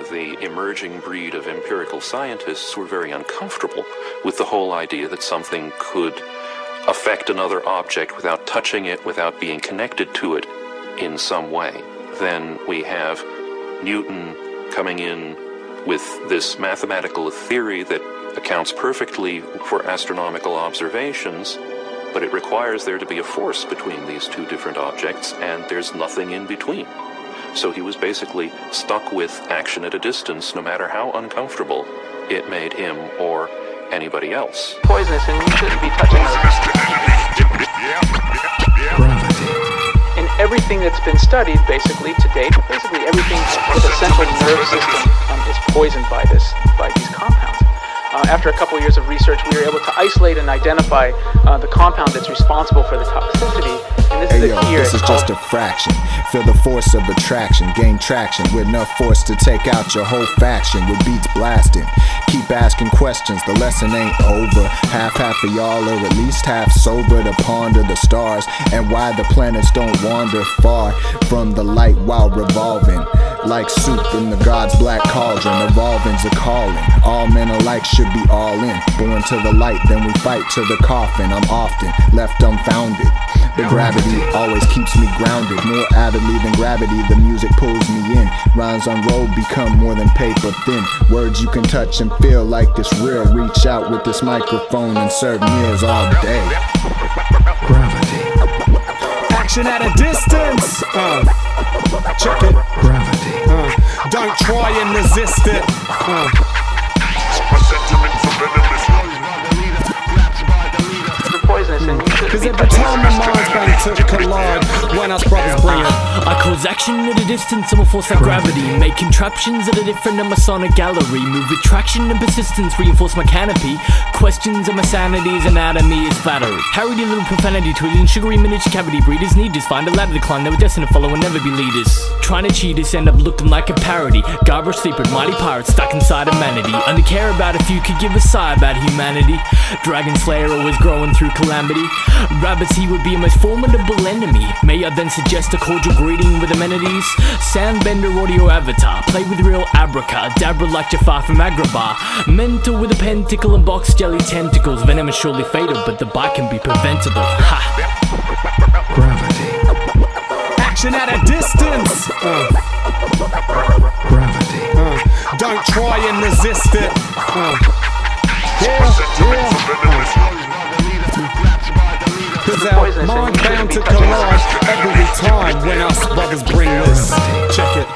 the emerging breed of empirical scientists were very uncomfortable with the whole idea that something could affect another object without touching it, without being connected to it in some way. Then we have Newton coming in with this mathematical theory that accounts perfectly for astronomical observations, but it requires there to be a force between these two different objects, and there's nothing in between. So he was basically stuck with action at a distance, no matter how uncomfortable it made him or anybody else. Poisonous, and you shouldn't be touching it. In everything that's been studied, basically, to date, basically everything with a central nerve system is poisoned by these compounds. After a couple of years of research, we were able to isolate and identify the compound that's responsible for the toxicity. And this is the key. This is just a fraction. Feel the force of attraction, gain traction with enough force to take out your whole faction with beats blasting. Keep asking questions, the lesson ain't over. Half of y'all are at least half sober to ponder the stars and why the planets don't wander far from the light while revolving. Like soup in the God's black cauldron, evolving's a calling. All men alike should be all in. Born to the light, then we fight to the coffin. I'm often left dumbfounded. The gravity always keeps me grounded. More avidly than gravity, the music pulls me in. Rhymes unrolled become more than paper thin. Words you can touch and feel like it's real. Reach out with this microphone and serve meals all day. Gravity. Action at a distance. Check it. Gravity. Don't try and resist it. Poisonous, and you shouldn't Cause be every touching time the minds bang to collide, when us brothers bring it. I cause action at a distance, I'm a force like gravity. Make contraptions at a different Masonic gallery. Move with traction and persistence, reinforce my canopy. Questions of my sanity's anatomy is flattery. Harried little profanity, tweeting sugary miniature cavity breeders need us. Find a ladder to climb, they were destined to follow and never be leaders. Trying to cheat us, end up looking like a parody. Garbage sleeper, mighty pirates stuck inside humanity. Only care about if you could give a sigh about humanity. Dragon Slayer always growing through calamity. Rabbits, he would be a most formidable enemy. May I then suggest a cordial greeting with amenities? Soundbender audio avatar, play with real abracadabra like Jafar from Agrabah. Mental with a pentacle and box jelly tentacles. Venom is surely fatal, but the bite can be preventable. Ha! Gravity. Action at a distance. Gravity. Don't try and resist it. Cause our minds bound to collide every time when us brothers bring this. Check it.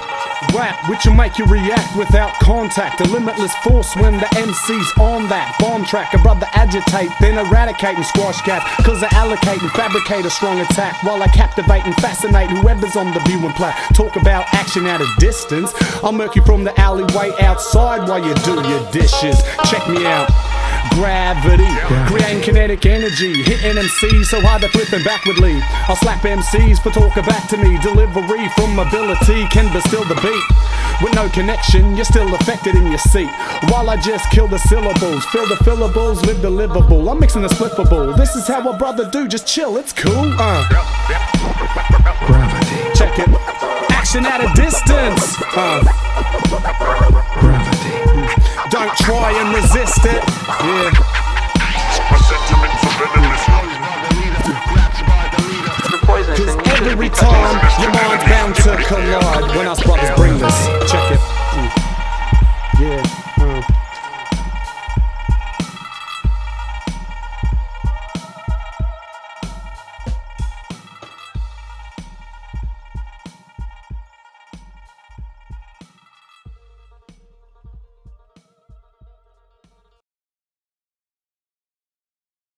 Rap, which will make you react without contact. A limitless force when the MC's on that bomb track. A brother agitate, then eradicate and squash cap. Cause I allocate and fabricate a strong attack. While I captivate and fascinate whoever's on the viewing plat. Talk about action at a distance. I'll murk you from the alleyway outside while you do your dishes. Check me out. Gravity, creating kinetic energy, hitting MCs so hard they're flipping backwardly. I'll slap MCs for talking back to me. Delivery from ability can distill the beat. With no connection, you're still affected in your seat. While I just kill the syllables, fill the fillables, live the livable. I'm mixing the spliffable. This is how a brother do, just chill, it's cool. Gravity. Check it. Action at a distance. Gravity. Don't try and resist it. Yeah. poisonous, Cause and you shouldn't every be touching time your mind's bound to collide when us brothers bring this. Check